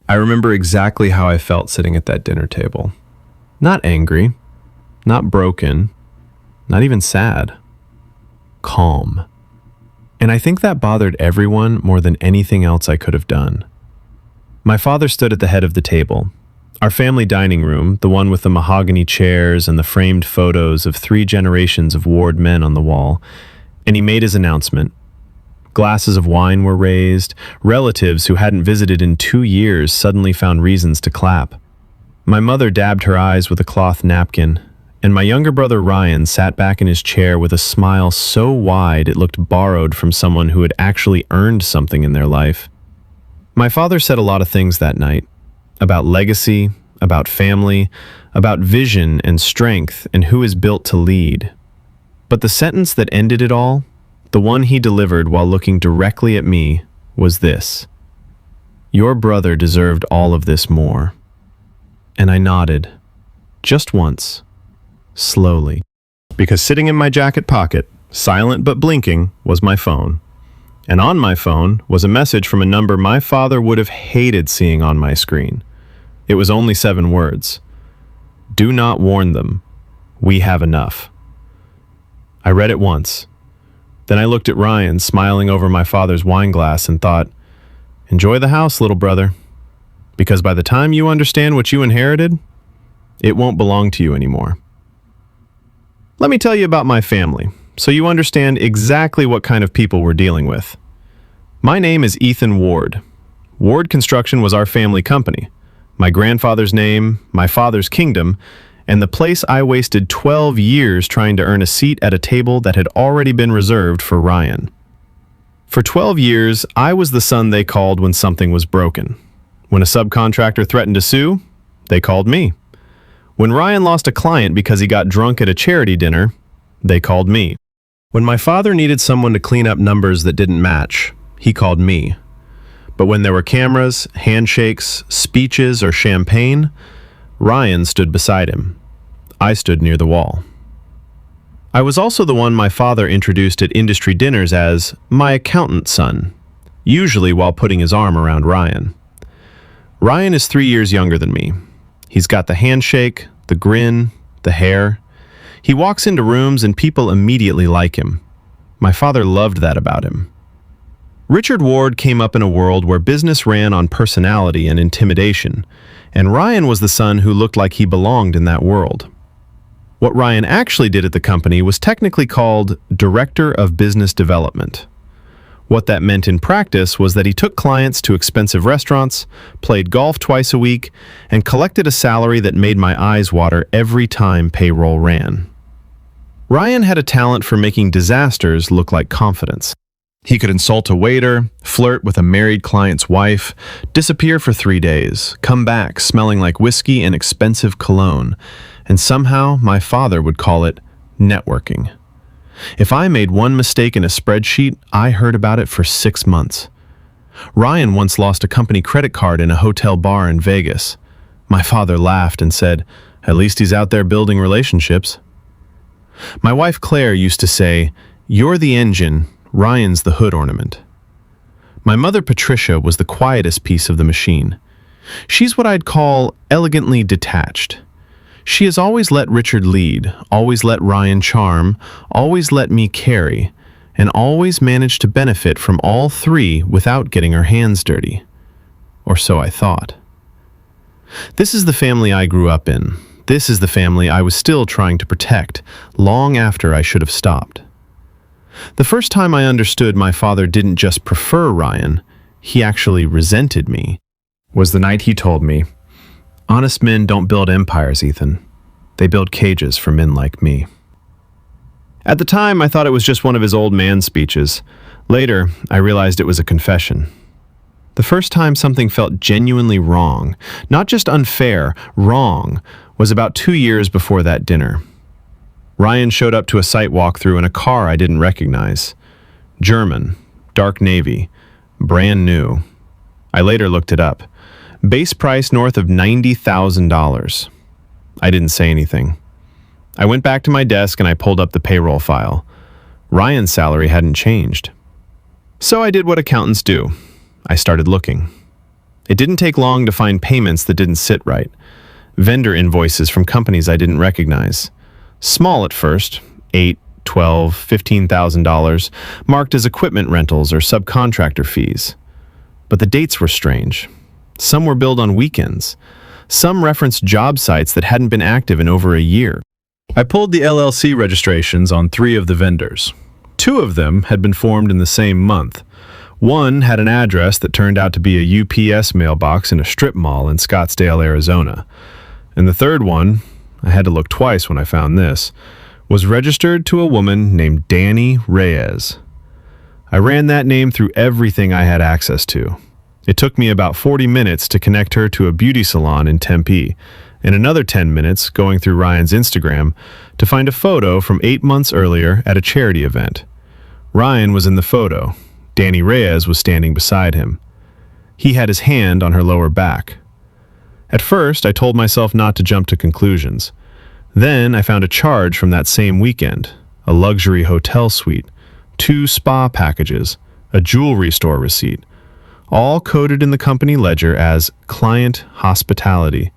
I remember exactly how I felt sitting at that dinner table. Not angry, not broken, not even sad. Calm. And I think that bothered everyone more than anything else I could have done. My father stood at the head of the table, our family dining room, the one with the mahogany chairs and the framed photos of 3 generations of Ward men on the wall, and he made his announcement. Glasses of wine were raised. Relatives who hadn't visited in 2 years suddenly found reasons to clap. My mother dabbed her eyes with a cloth napkin, and my younger brother Ryan sat back in his chair with a smile so wide it looked borrowed from someone who had actually earned something in their life. My father said a lot of things that night, about legacy, about family, about vision and strength and who is built to lead. But the sentence that ended it all, the one he delivered while looking directly at me, was this: "Your brother deserved all of this more." And I nodded, just once, slowly. Because sitting in my jacket pocket, silent but blinking, was my phone. And on my phone was a message from a number my father would have hated seeing on my screen. It was only 7 words. "Do not warn them. We have enough." I read it once. Then I looked at Ryan smiling over my father's wine glass and thought, "Enjoy the house, little brother. Because by the time you understand what you inherited, it won't belong to you anymore." Let me tell you about my family, so you understand exactly what kind of people we're dealing with. My name is Ethan Ward. Ward Construction was our family company. My grandfather's name, my father's kingdom, and the place I wasted 12 years trying to earn a seat at a table that had already been reserved for Ryan. For 12 years, I was the son they called when something was broken. When a subcontractor threatened to sue, they called me. When Ryan lost a client because he got drunk at a charity dinner, they called me. When my father needed someone to clean up numbers that didn't match, he called me. But when there were cameras, handshakes, speeches, or champagne, Ryan stood beside him. I stood near the wall. I was also the one my father introduced at industry dinners as my accountant son, usually while putting his arm around Ryan. Ryan is 3 years younger than me. He's got the handshake, the grin, the hair. He walks into rooms and people immediately like him. My father loved that about him. Richard Ward came up in a world where business ran on personality and intimidation, and Ryan was the son who looked like he belonged in that world. What Ryan actually did at the company was technically called Director of Business Development. What that meant in practice was that he took clients to expensive restaurants, played golf twice a week, and collected a salary that made my eyes water every time payroll ran. Ryan had a talent for making disasters look like confidence. He could insult a waiter, flirt with a married client's wife, disappear for 3 days, come back smelling like whiskey and expensive cologne, and somehow my father would call it networking. If I made one mistake in a spreadsheet, I heard about it for 6 months. Ryan once lost a company credit card in a hotel bar in Vegas. My father laughed and said, "At least he's out there building relationships." My wife Claire used to say, "You're the engine, Ryan's the hood ornament." My mother Patricia was the quietest piece of the machine. She's what I'd call elegantly detached. She has always let Richard lead, always let Ryan charm, always let me carry, and always managed to benefit from all 3 without getting her hands dirty. Or so I thought. This is the family I grew up in. This is the family I was still trying to protect, long after I should have stopped. The first time I understood my father didn't just prefer Ryan, he actually resented me, was the night he told me, "Honest men don't build empires, Ethan. They build cages for men like me." At the time, I thought it was just one of his old man speeches. Later, I realized it was a confession. The first time something felt genuinely wrong, not just unfair, wrong, was about 2 years before that dinner. Ryan showed up to a site walkthrough in a car I didn't recognize. German, dark navy, brand new. I later looked it up. Base price north of $90,000. I didn't say anything. I went back to my desk and I pulled up the payroll file. Ryan's salary hadn't changed. So I did what accountants do. I started looking. It didn't take long to find payments that didn't sit right. Vendor invoices from companies I didn't recognize. Small at first, $8, $12, $15,000, marked as equipment rentals or subcontractor fees. But the dates were strange. Some were billed on weekends. Some referenced job sites that hadn't been active in over a year. I pulled the LLC registrations on 3 of the vendors. 2 of them had been formed in the same month. One had an address that turned out to be a UPS mailbox in a strip mall in Scottsdale, Arizona. And the third one, I had to look twice when I found this, was registered to a woman named Danny Reyes. I ran that name through everything I had access to. It took me about 40 minutes to connect her to a beauty salon in Tempe, and another 10 minutes going through Ryan's Instagram to find a photo from 8 months earlier at a charity event. Ryan was in the photo. Danny Reyes was standing beside him. He had his hand on her lower back. At first, I told myself not to jump to conclusions. Then I found a charge from that same weekend, a luxury hotel suite, 2 spa packages, a jewelry store receipt, all coded in the company ledger as client hospitality.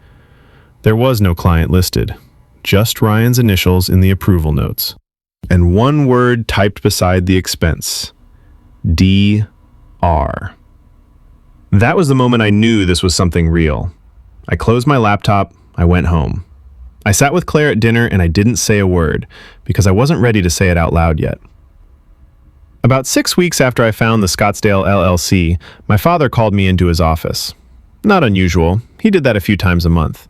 There was no client listed, just Ryan's initials in the approval notes, and one word typed beside the expense, DR. That was the moment I knew this was something real. I closed my laptop, I went home. I sat with Claire at dinner and I didn't say a word because I wasn't ready to say it out loud yet. About 6 weeks after I found the Scottsdale LLC, my father called me into his office. Not unusual, he did that a few times a month.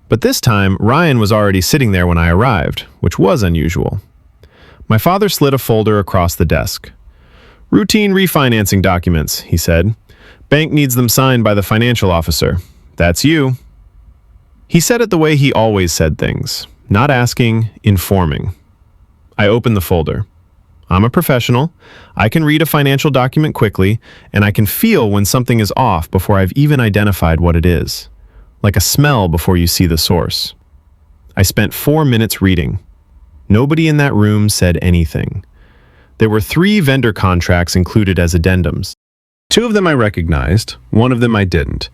But this time, Ryan was already sitting there when I arrived, which was unusual. My father slid a folder across the desk. "Routine refinancing documents," he said. "Bank needs them signed by the financial officer. That's you." He said it the way he always said things, not asking, informing. I opened the folder. I'm a professional. I can read a financial document quickly, and I can feel when something is off before I've even identified what it is. Like a smell before you see the source. I spent 4 minutes reading. Nobody in that room said anything. There were 3 vendor contracts included as addendums. 2 of them I recognized, 1 of them I didn't.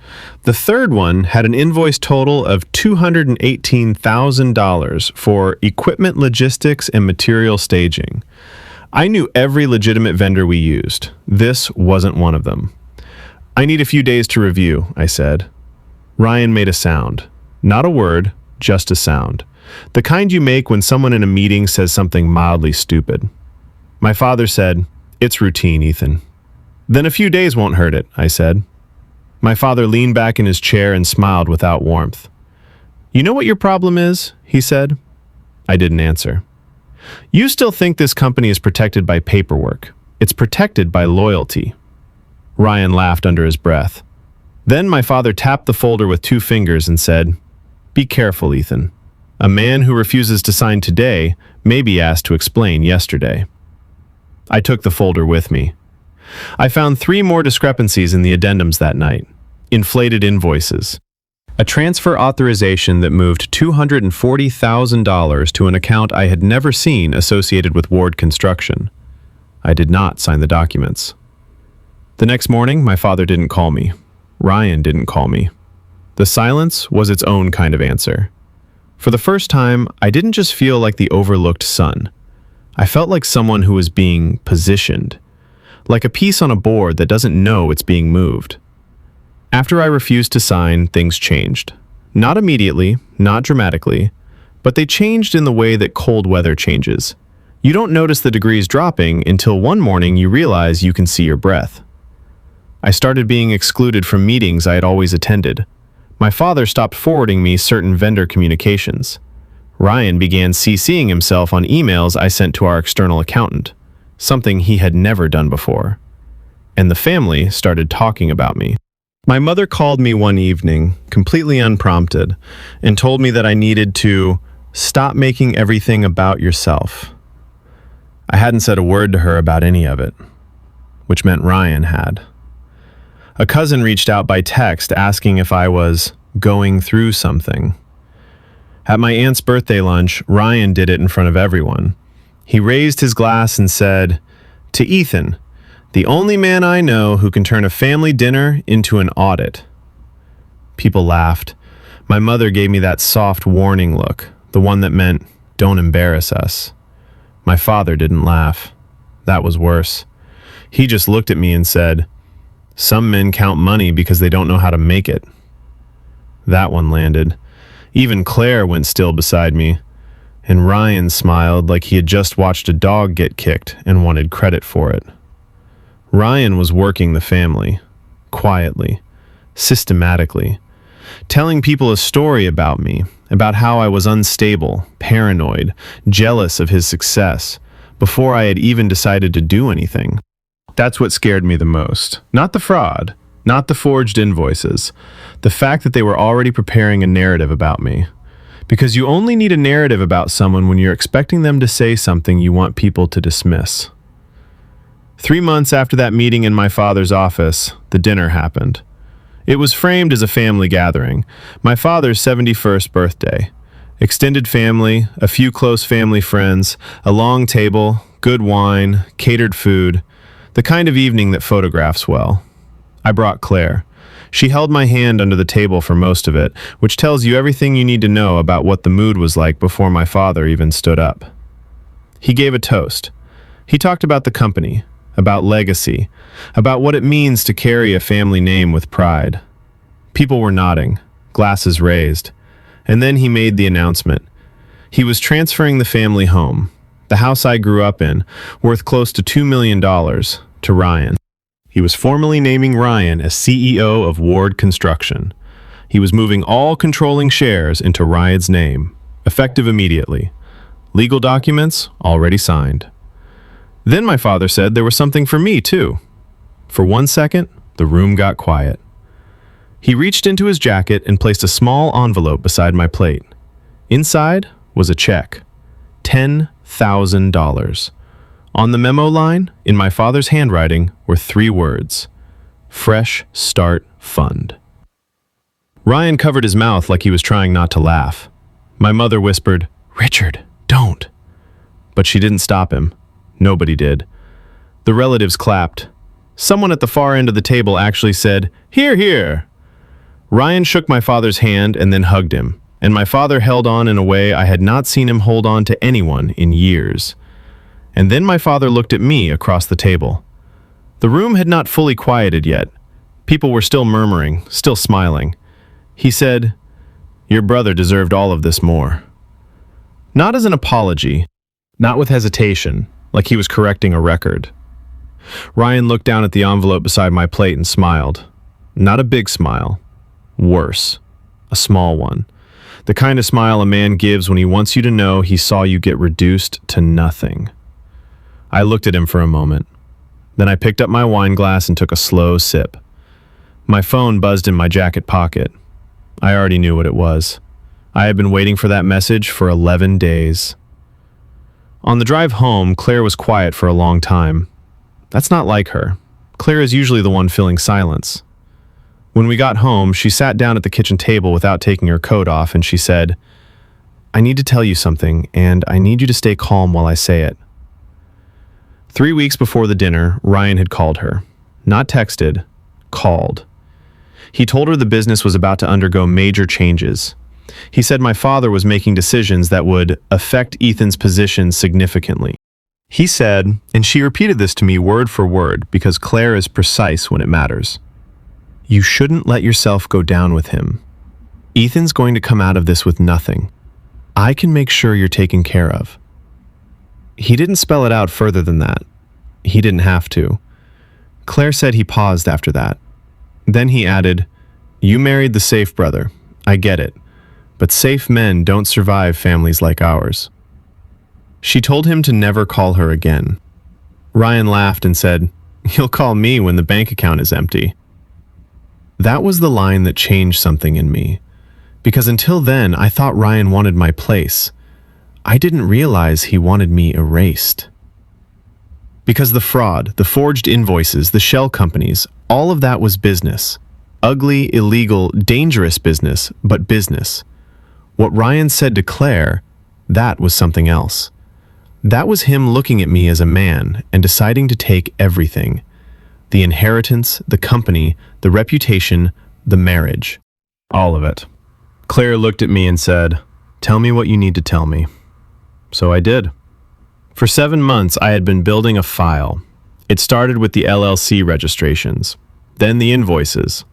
The third one had an invoice total of $218,000 for equipment logistics and material staging. I knew every legitimate vendor we used. This wasn't one of them. "I need a few days to review," I said. Ryan made a sound. Not a word, just a sound. The kind you make when someone in a meeting says something mildly stupid. My father said, "It's routine, Ethan." "Then a few days won't hurt it," I said. My father leaned back in his chair and smiled without warmth. "You know what your problem is?" he said. I didn't answer. "You still think this company is protected by paperwork. It's protected by loyalty." Ryan laughed under his breath. Then my father tapped the folder with 2 fingers and said, "Be careful, Ethan. A man who refuses to sign today may be asked to explain yesterday." I took the folder with me. I found 3 more discrepancies in the addendums that night. Inflated invoices. A transfer authorization that moved $240,000 to an account I had never seen associated with Ward Construction. I did not sign the documents. The next morning, my father didn't call me. Ryan didn't call me. The silence was its own kind of answer. For the first time, I didn't just feel like the overlooked son. I felt like someone who was being positioned. Like a piece on a board that doesn't know it's being moved. After I refused to sign, things changed. Not immediately, not dramatically, but they changed in the way that cold weather changes. You don't notice the degrees dropping until one morning you realize you can see your breath. I started being excluded from meetings I had always attended. My father stopped forwarding me certain vendor communications. Ryan began CCing himself on emails I sent to our external accountant, something he had never done before. And the family started talking about me. My mother called me one evening, completely unprompted, and told me that I needed to stop making everything about yourself. I hadn't said a word to her about any of it, which meant Ryan had. A cousin reached out by text asking if I was going through something. At my aunt's birthday lunch, Ryan did it in front of everyone. He raised his glass and said, "To Ethan, the only man I know who can turn a family dinner into an audit." People laughed. My mother gave me that soft warning look, the one that meant, don't embarrass us. My father didn't laugh. That was worse. He just looked at me and said, some men count money because they don't know how to make it. That one landed. Even Claire went still beside me, and Ryan smiled like he had just watched a dog get kicked and wanted credit for it. Ryan was working the family, quietly, systematically, telling people a story about me, about how I was unstable, paranoid, jealous of his success, before I had even decided to do anything. That's what scared me the most. Not the fraud, not the forged invoices, the fact that they were already preparing a narrative about me. Because you only need a narrative about someone when you're expecting them to say something you want people to dismiss. 3 months after that meeting in my father's office, the dinner happened. It was framed as a family gathering, my father's 71st birthday. Extended family, a few close family friends, a long table, good wine, catered food, the kind of evening that photographs well. I brought Claire. She held my hand under the table for most of it, which tells you everything you need to know about what the mood was like before my father even stood up. He gave a toast. He talked about the company, about legacy, about what it means to carry a family name with pride. People were nodding, glasses raised, and then he made the announcement. He was transferring the family home, the house I grew up in, worth close to $2 million, to Ryan. He was formally naming Ryan as CEO of Ward Construction. He was moving all controlling shares into Ryan's name, effective immediately. Legal documents already signed. Then my father said there was something for me, too. For 1 second, the room got quiet. He reached into his jacket and placed a small envelope beside my plate. Inside was a check. $10,000. On the memo line, in my father's handwriting, were 3 words. Fresh Start Fund. Ryan covered his mouth like he was trying not to laugh. My mother whispered, "Richard, don't." But she didn't stop him. Nobody did. The relatives clapped. Someone at the far end of the table actually said, "Hear, hear." Ryan shook my father's hand and then hugged him, and my father held on in a way I had not seen him hold on to anyone in years. And then my father looked at me across the table. The room had not fully quieted yet. People were still murmuring, still smiling. He said, "Your brother deserved all of this more." Not as an apology, not with hesitation, like he was correcting a record. Ryan looked down at the envelope beside my plate and smiled. Not a big smile. Worse. A small one. The kind of smile a man gives when he wants you to know he saw you get reduced to nothing. I looked at him for a moment. Then I picked up my wine glass and took a slow sip. My phone buzzed in my jacket pocket. I already knew what it was. I had been waiting for that message for 11 days. On the drive home, Claire was quiet for a long time. That's not like her. Claire is usually the one filling silence. When we got home, she sat down at the kitchen table without taking her coat off, and she said, "I need to tell you something, and I need you to stay calm while I say it." 3 weeks before the dinner, Ryan had called her. Not texted, called. He told her the business was about to undergo major changes. He said my father was making decisions that would affect Ethan's position significantly. He said, and she repeated this to me word for word because Claire is precise when it matters, "You shouldn't let yourself go down with him. Ethan's going to come out of this with nothing. I can make sure you're taken care of." He didn't spell it out further than that. He didn't have to. Claire said he paused after that. Then he added, "You married the safe brother. I get it. But safe men don't survive families like ours." She told him to never call her again. Ryan laughed and said, "You'll call me when the bank account is empty." That was the line that changed something in me. Because until then, I thought Ryan wanted my place. I didn't realize he wanted me erased. Because the fraud, the forged invoices, the shell companies, all of that was business. Ugly, illegal, dangerous business, but business. What Ryan said to Claire, that was something else. That was him looking at me as a man and deciding to take everything. The inheritance, the company, the reputation, the marriage. All of it. Claire looked at me and said, "Tell me what you need to tell me." So I did. For 7 months, I had been building a file. It started with the LLC registrations, then the invoices.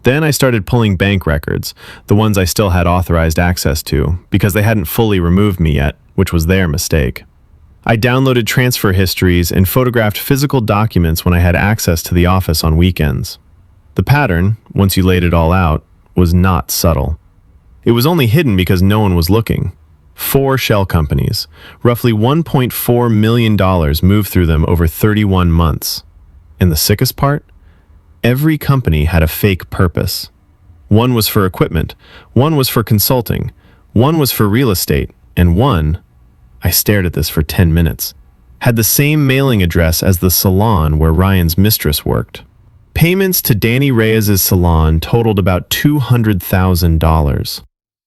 Then I started pulling bank records, the ones I still had authorized access to, because they hadn't fully removed me yet, which was their mistake. I downloaded transfer histories and photographed physical documents when I had access to the office on weekends. The pattern, once you laid it all out, was not subtle. It was only hidden because no one was looking. 4 shell companies, roughly $1.4 million moved through them over 31 months. And the sickest part? Every company had a fake purpose. One was for equipment, one was for consulting, one was for real estate, and one, I stared at this for 10 minutes, had the same mailing address as the salon where Ryan's mistress worked. Payments to Danny Reyes's salon totaled about $200,000.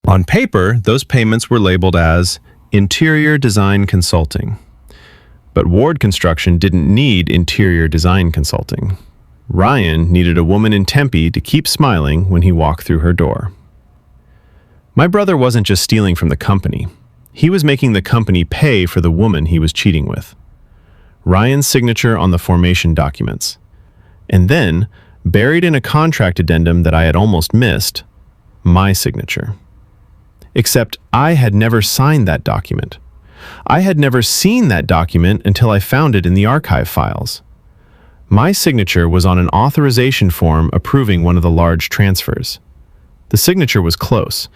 On paper, those payments were labeled as interior design consulting. But Ward Construction didn't need interior design consulting. Ryan needed a woman in Tempe to keep smiling when he walked through her door. My brother wasn't just stealing from the company. He was making the company pay for the woman he was cheating with. Ryan's signature on the formation documents. And then, buried in a contract addendum that I had almost missed, my signature. Except I had never signed that document. I had never seen that document until I found it in the archive files. My signature was on an authorization form approving one of the large transfers. The signature was close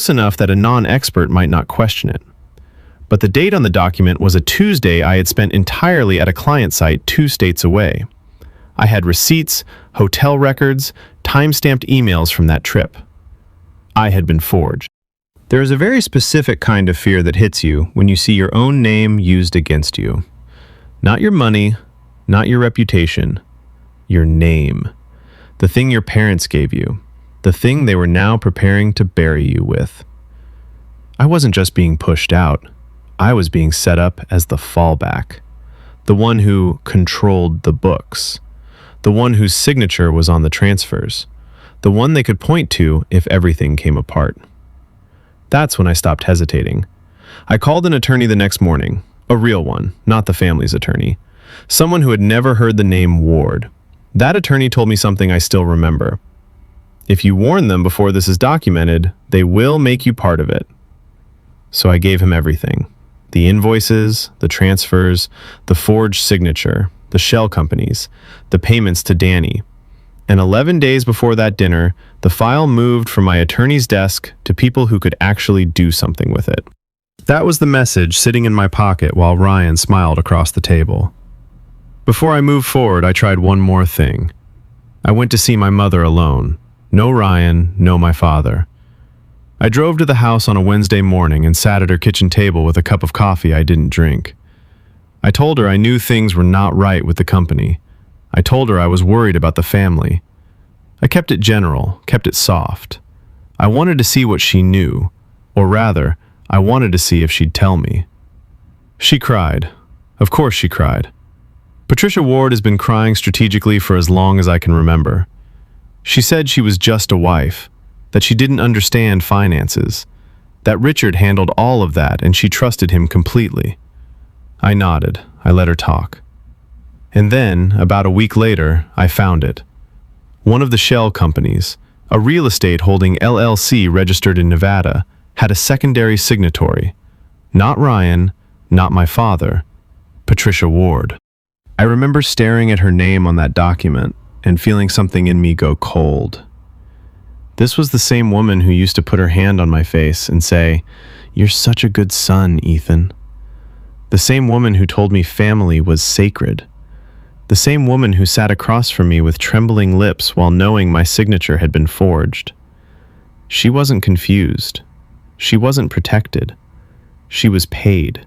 enough that a non-expert might not question it. But the date on the document was a Tuesday I had spent entirely at a client site 2 states away. I had receipts, hotel records, time-stamped emails from that trip. I had been forged. There is a very specific kind of fear that hits you when you see your own name used against you. Not your money, not your reputation, your name. The thing your parents gave you. The thing they were now preparing to bury you with. I wasn't just being pushed out. I was being set up as the fallback. The one who controlled the books. The one whose signature was on the transfers. The one they could point to if everything came apart. That's when I stopped hesitating. I called an attorney the next morning, a real one, not the family's attorney, someone who had never heard the name Ward. That attorney told me something I still remember. If you warn them before this is documented, they will make you part of it. So I gave him everything. The invoices, the transfers, the forged signature, the shell companies, the payments to Danny. And 11 days before that dinner, the file moved from my attorney's desk to people who could actually do something with it. That was the message sitting in my pocket while Ryan smiled across the table. Before I moved forward, I tried one more thing. I went to see my mother alone. No Ryan, no my father. I drove to the house on a Wednesday morning and sat at her kitchen table with a cup of coffee I didn't drink. I told her I knew things were not right with the company. I told her I was worried about the family. I kept it general, kept it soft. I wanted to see what she knew, or rather, I wanted to see if she'd tell me. She cried. Of course she cried. Patricia Ward has been crying strategically for as long as I can remember. She said she was just a wife, that she didn't understand finances, that Richard handled all of that and she trusted him completely. I nodded. I let her talk. And then, about a week later, I found it. One of the shell companies, a real estate holding LLC registered in Nevada, had a secondary signatory. Not Ryan, not my father, Patricia Ward. I remember staring at her name on that document and feeling something in me go cold. This was the same woman who used to put her hand on my face and say, "You're such a good son, Ethan." The same woman who told me family was sacred. The same woman who sat across from me with trembling lips while knowing my signature had been forged. She wasn't confused. She wasn't protected. She was paid.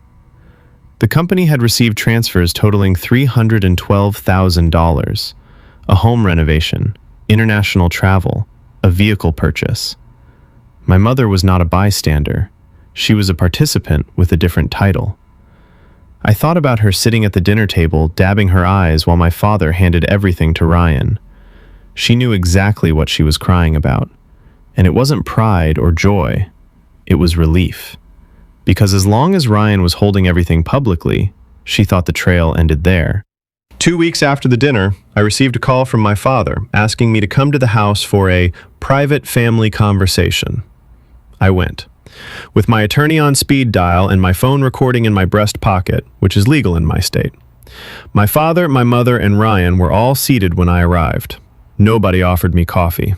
The company had received transfers totaling $312,000, a home renovation, international travel, a vehicle purchase. My mother was not a bystander. She was a participant with a different title. I thought about her sitting at the dinner table, dabbing her eyes while my father handed everything to Ryan. She knew exactly what she was crying about. And it wasn't pride or joy, it was relief. Because as long as Ryan was holding everything publicly, she thought the trail ended there. 2 weeks after the dinner, I received a call from my father asking me to come to the house for a private family conversation. I went, with my attorney on speed dial and my phone recording in my breast pocket, which is legal in my state. My father, my mother, and Ryan were all seated when I arrived. Nobody offered me coffee.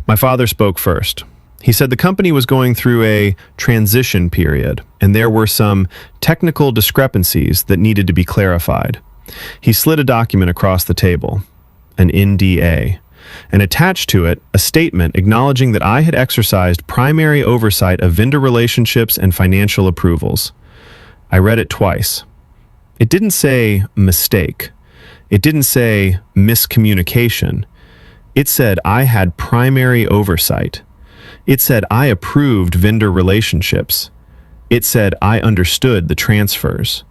My father spoke first. He said the company was going through a transition period, and there were some technical discrepancies that needed to be clarified. He slid a document across the table, an NDA, and attached to it a statement acknowledging that I had exercised primary oversight of vendor relationships and financial approvals. I read it twice. It didn't say mistake. It didn't say miscommunication. It said I had primary oversight. It said I approved vendor relationships. It said I understood the transfers.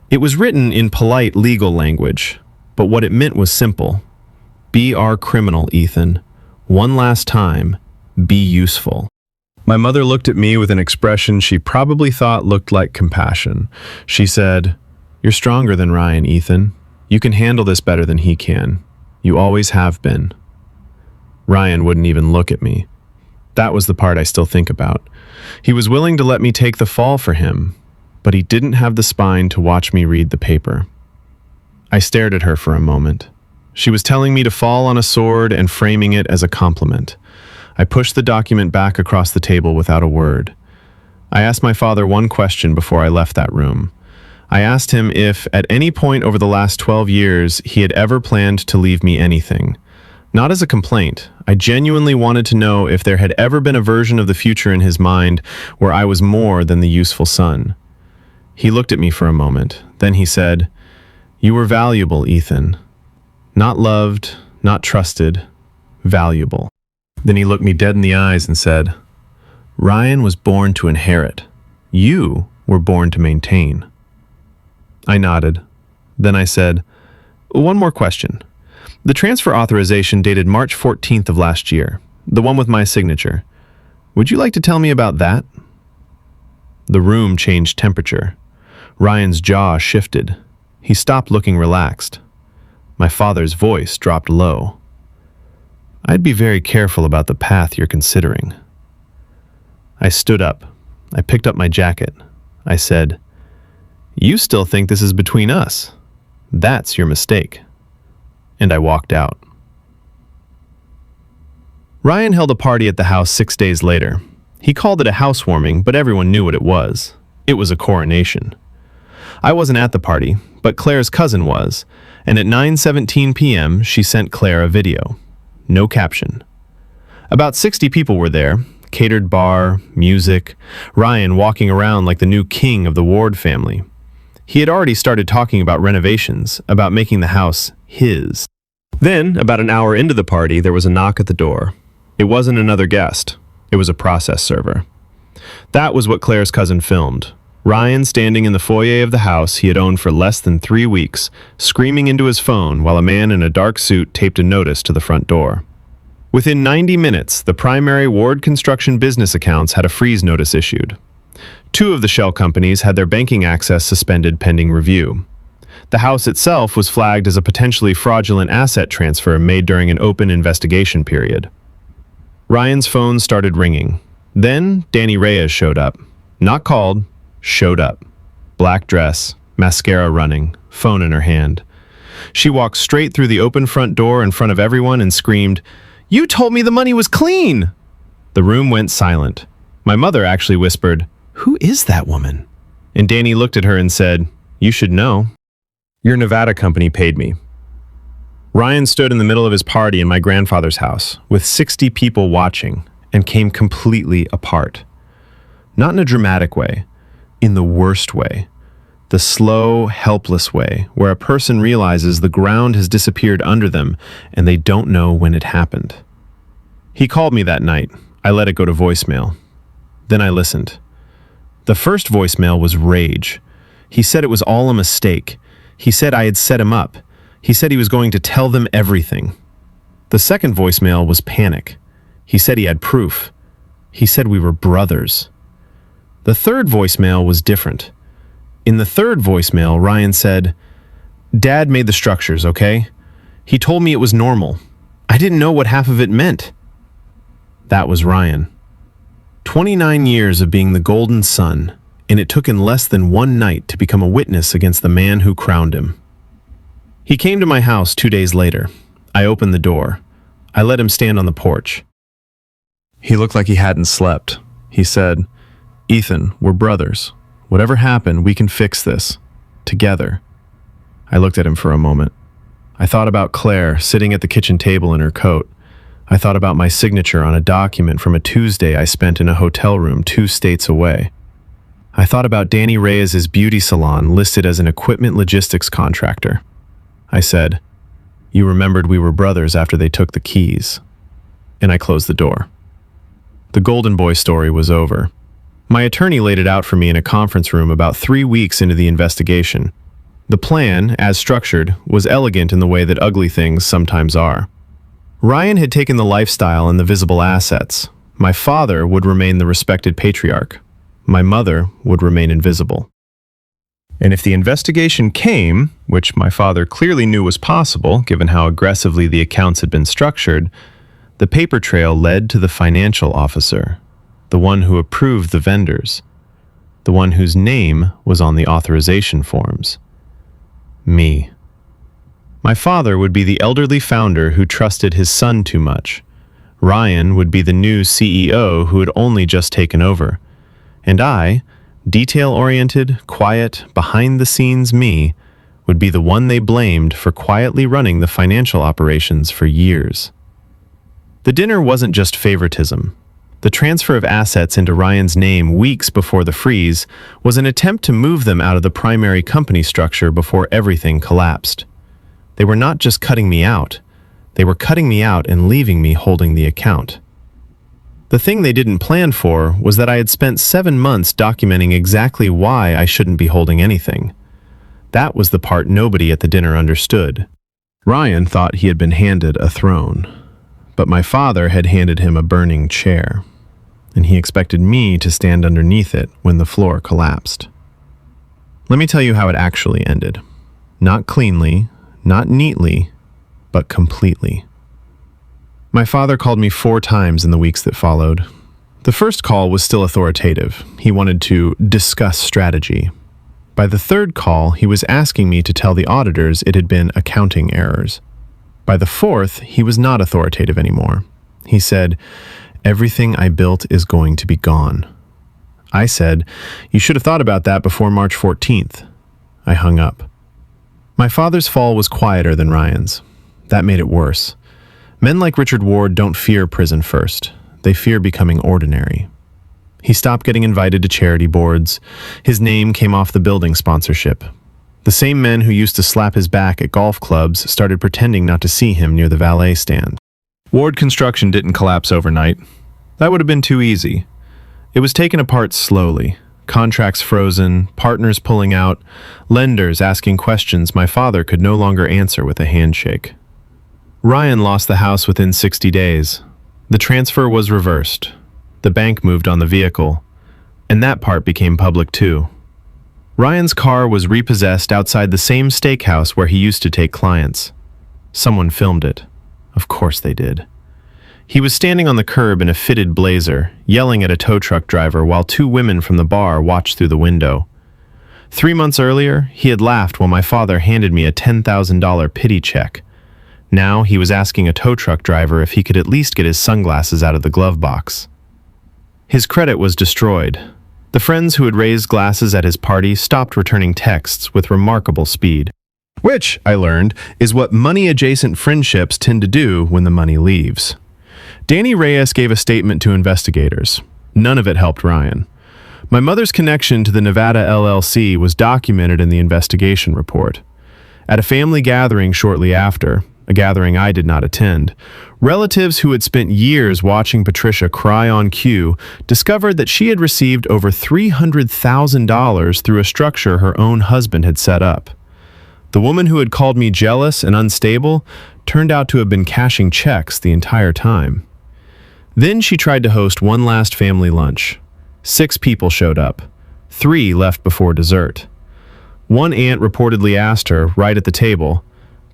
It was written in polite legal language, but what it meant was simple. Be our criminal, Ethan. One last time, be useful. My mother looked at me with an expression she probably thought looked like compassion. She said, "You're stronger than Ryan, Ethan. You can handle this better than he can. You always have been." Ryan wouldn't even look at me. That was the part I still think about. He was willing to let me take the fall for him, but he didn't have the spine to watch me read the paper. I stared at her for a moment. She was telling me to fall on a sword and framing it as a compliment. I pushed the document back across the table without a word. I asked my father one question before I left that room. I asked him if, at any point over the last 12 years, he had ever planned to leave me anything. Not as a complaint. I genuinely wanted to know if there had ever been a version of the future in his mind where I was more than the useful son. He looked at me for a moment. Then he said, "You were valuable, Ethan. Not loved, not trusted, valuable." Then he looked me dead in the eyes and said, "Ryan was born to inherit. You were born to maintain." I nodded. Then I said, "One more question. The transfer authorization dated March 14th of last year, the one with my signature. Would you like to tell me about that?" The room changed temperature. Ryan's jaw shifted. He stopped looking relaxed. My father's voice dropped low. "I'd be very careful about the path you're considering." I stood up. I picked up my jacket. I said, "You still think this is between us? That's your mistake." And I walked out. Ryan held a party at the house 6 days later. He called it a housewarming, but everyone knew what it was. It was a coronation. I wasn't at the party, but Claire's cousin was, and at 9:17 p.m. she sent Claire a video. No caption. About 60 people were there, catered bar, music, Ryan walking around like the new king of the Ward family. He had already started talking about renovations, about making the house his. Then, about an hour into the party, there was a knock at the door. It wasn't another guest. It was a process server. That was what Claire's cousin filmed. Ryan standing in the foyer of the house he had owned for less than 3 weeks, screaming into his phone while a man in a dark suit taped a notice to the front door. Within 90 minutes, the primary Ward Construction business accounts had a freeze notice issued. 2 of the shell companies had their banking access suspended pending review. The house itself was flagged as a potentially fraudulent asset transfer made during an open investigation period. Ryan's phone started ringing. Then Danny Reyes showed up. Not called, showed up. Black dress, mascara running, phone in her hand. She walked straight through the open front door in front of everyone and screamed, "You told me the money was clean!" The room went silent. My mother actually whispered, "Who is that woman?" And Danny looked at her and said, "You should know. Your Nevada company paid me." Ryan stood in the middle of his party in my grandfather's house, with 60 people watching, and came completely apart. Not in a dramatic way, in the worst way. The slow, helpless way, where a person realizes the ground has disappeared under them and they don't know when it happened. He called me that night. I let it go to voicemail. Then I listened. The first voicemail was rage. He said it was all a mistake. He said I had set him up. He said he was going to tell them everything. The second voicemail was panic. He said he had proof. He said we were brothers. The third voicemail was different. In the third voicemail, Ryan said, "Dad made the structures, okay? He told me it was normal. I didn't know what half of it meant." That was Ryan. 29 years of being the golden son, and it took him less than one night to become a witness against the man who crowned him. He came to my house 2 days later. I opened the door. I let him stand on the porch. He looked like he hadn't slept. He said, "Ethan, we're brothers. Whatever happened, we can fix this. Together." I looked at him for a moment. I thought about Claire sitting at the kitchen table in her coat. I thought about my signature on a document from a Tuesday I spent in a hotel room 2 states away. I thought about Danny Reyes's beauty salon listed as an equipment logistics contractor. I said, "You remembered we were brothers after they took the keys." And I closed the door. The Golden Boy story was over. My attorney laid it out for me in a conference room about 3 weeks into the investigation. The plan, as structured, was elegant in the way that ugly things sometimes are. Ryan had taken the lifestyle and the visible assets. My father would remain the respected patriarch. My mother would remain invisible. And if the investigation came, which my father clearly knew was possible given how aggressively the accounts had been structured, the paper trail led to the financial officer, the one who approved the vendors, the one whose name was on the authorization forms. Me. My father would be the elderly founder who trusted his son too much. Ryan would be the new CEO who had only just taken over. And I, detail-oriented, quiet, behind-the-scenes me, would be the one they blamed for quietly running the financial operations for years. The dinner wasn't just favoritism. The transfer of assets into Ryan's name weeks before the freeze was an attempt to move them out of the primary company structure before everything collapsed. They were not just cutting me out. They were cutting me out and leaving me holding the account. The thing they didn't plan for was that I had spent 7 months documenting exactly why I shouldn't be holding anything. That was the part nobody at the dinner understood. Ryan thought he had been handed a throne, but my father had handed him a burning chair, and he expected me to stand underneath it when the floor collapsed. Let me tell you how it actually ended. Not cleanly, not neatly, but completely. My father called me 4 times in the weeks that followed. The first call was still authoritative. He wanted to discuss strategy. By the third call, he was asking me to tell the auditors it had been accounting errors. By the fourth, he was not authoritative anymore. He said, "Everything I built is going to be gone." I said, "You should have thought about that before March 14th. I hung up. My father's fall was quieter than Ryan's. That made it worse. Men like Richard Ward don't fear prison first. They fear becoming ordinary. He stopped getting invited to charity boards. His name came off the building sponsorship. The same men who used to slap his back at golf clubs started pretending not to see him near the valet stand. Ward Construction didn't collapse overnight. That would have been too easy. It was taken apart slowly. Contracts frozen, partners pulling out, lenders asking questions my father could no longer answer with a handshake. Ryan lost the house within 60 days. The transfer was reversed. The bank moved on the vehicle, and that part became public too. Ryan's car was repossessed outside the same steakhouse where he used to take clients. Someone filmed it. Of course they did. He was standing on the curb in a fitted blazer, yelling at a tow truck driver while 2 women from the bar watched through the window. 3 months earlier, he had laughed while my father handed me a $10,000 pity check. Now he was asking a tow truck driver if he could at least get his sunglasses out of the glove box. His credit was destroyed. The friends who had raised glasses at his party stopped returning texts with remarkable speed. Which, I learned, is what money-adjacent friendships tend to do when the money leaves. Danny Reyes gave a statement to investigators. None of it helped Ryan. My mother's connection to the Nevada LLC was documented in the investigation report. At a family gathering shortly after, a gathering I did not attend, relatives who had spent years watching Patricia cry on cue discovered that she had received over $300,000 through a structure her own husband had set up. The woman who had called me jealous and unstable turned out to have been cashing checks the entire time. Then she tried to host one last family lunch. 6 people showed up. 3 left before dessert. One aunt reportedly asked her, right at the table,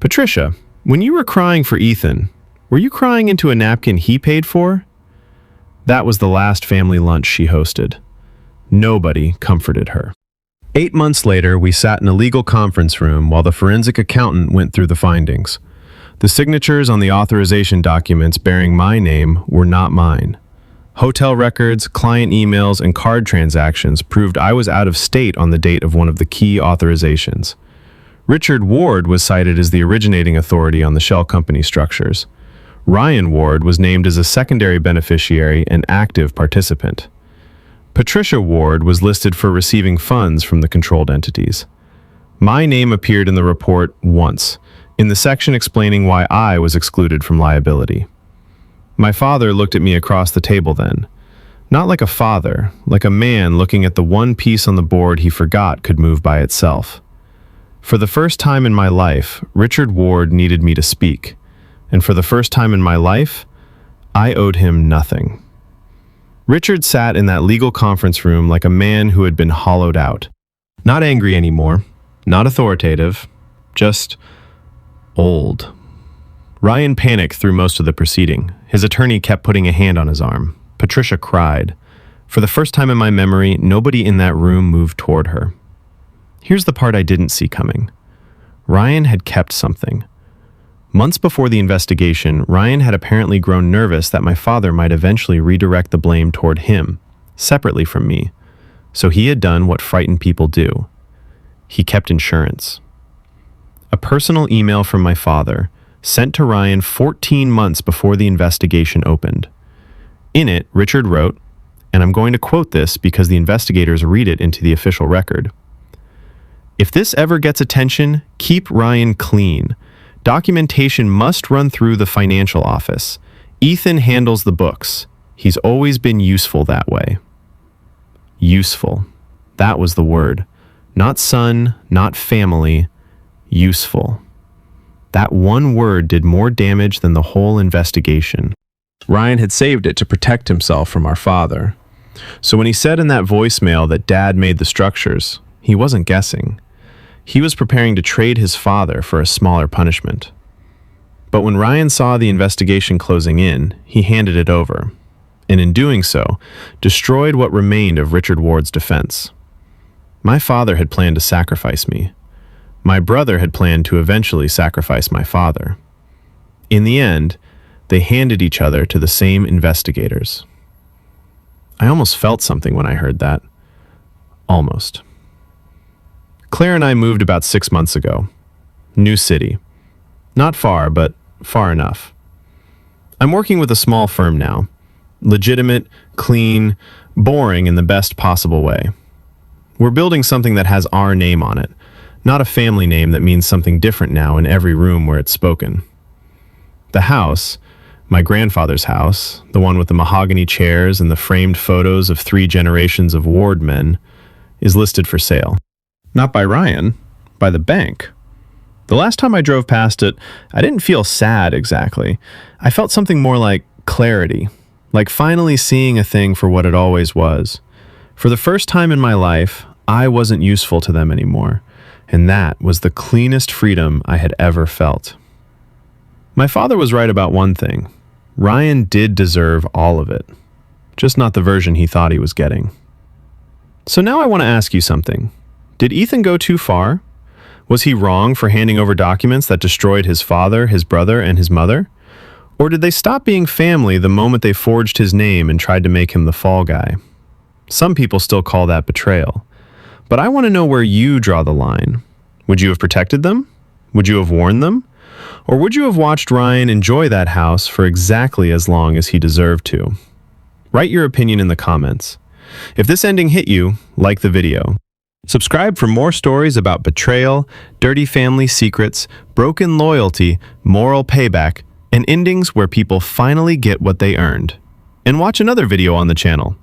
"Patricia, when you were crying for Ethan, were you crying into a napkin he paid for?" That was the last family lunch she hosted. Nobody comforted her. 8 months later, we sat in a legal conference room while the forensic accountant went through the findings. The signatures on the authorization documents bearing my name were not mine. Hotel records, client emails, and card transactions proved I was out of state on the date of one of the key authorizations. Richard Ward was cited as the originating authority on the shell company structures. Ryan Ward was named as a secondary beneficiary and active participant. Patricia Ward was listed for receiving funds from the controlled entities. My name appeared in the report once, in the section explaining why I was excluded from liability. My father looked at me across the table then. Not like a father, like a man looking at the one piece on the board he forgot could move by itself. For the first time in my life, Richard Ward needed me to speak. And for the first time in my life, I owed him nothing. Richard sat in that legal conference room like a man who had been hollowed out. Not angry anymore, not authoritative, just old. Ryan panicked through most of the proceeding. His attorney kept putting a hand on his arm. Patricia cried. For the first time in my memory, nobody in that room moved toward her. Here's the part I didn't see coming. Ryan had kept something. Months before the investigation, Ryan had apparently grown nervous that my father might eventually redirect the blame toward him, separately from me. So he had done what frightened people do. He kept insurance. A personal email from my father, sent to Ryan 14 months before the investigation opened. In it, Richard wrote, and I'm going to quote this because the investigators read it into the official record. "If this ever gets attention, keep Ryan clean. Documentation must run through the financial office. Ethan handles the books. He's always been useful that way." Useful. That was the word. Not son, not family. Useful. That one word did more damage than the whole investigation. Ryan had saved it to protect himself from our father. So when he said in that voicemail that Dad made the structures, he wasn't guessing. He was preparing to trade his father for a smaller punishment. But when Ryan saw the investigation closing in, he handed it over, and in doing so, destroyed what remained of Richard Ward's defense. My father had planned to sacrifice me. My brother had planned to eventually sacrifice my father. In the end, they handed each other to the same investigators. I almost felt something when I heard that. Almost. Claire and I moved about 6 months ago. New city. Not far, but far enough. I'm working with a small firm now. Legitimate, clean, boring in the best possible way. We're building something that has our name on it, not a family name that means something different now in every room where it's spoken. The house, my grandfather's house, the one with the mahogany chairs and the framed photos of 3 generations of Ward men, is listed for sale. Not by Ryan, by the bank. The last time I drove past it, I didn't feel sad exactly. I felt something more like clarity, like finally seeing a thing for what it always was. For the first time in my life, I wasn't useful to them anymore, and that was the cleanest freedom I had ever felt. My father was right about one thing. Ryan did deserve all of it, just not the version he thought he was getting. So now I want to ask you something. Did Ethan go too far? Was he wrong for handing over documents that destroyed his father, his brother, and his mother? Or did they stop being family the moment they forged his name and tried to make him the fall guy? Some people still call that betrayal. But I want to know where you draw the line. Would you have protected them? Would you have warned them? Or would you have watched Ryan enjoy that house for exactly as long as he deserved to? Write your opinion in the comments. If this ending hit you, like the video. Subscribe for more stories about betrayal, dirty family secrets, broken loyalty, moral payback, and endings where people finally get what they earned. And watch another video on the channel.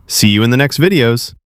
See you in the next videos.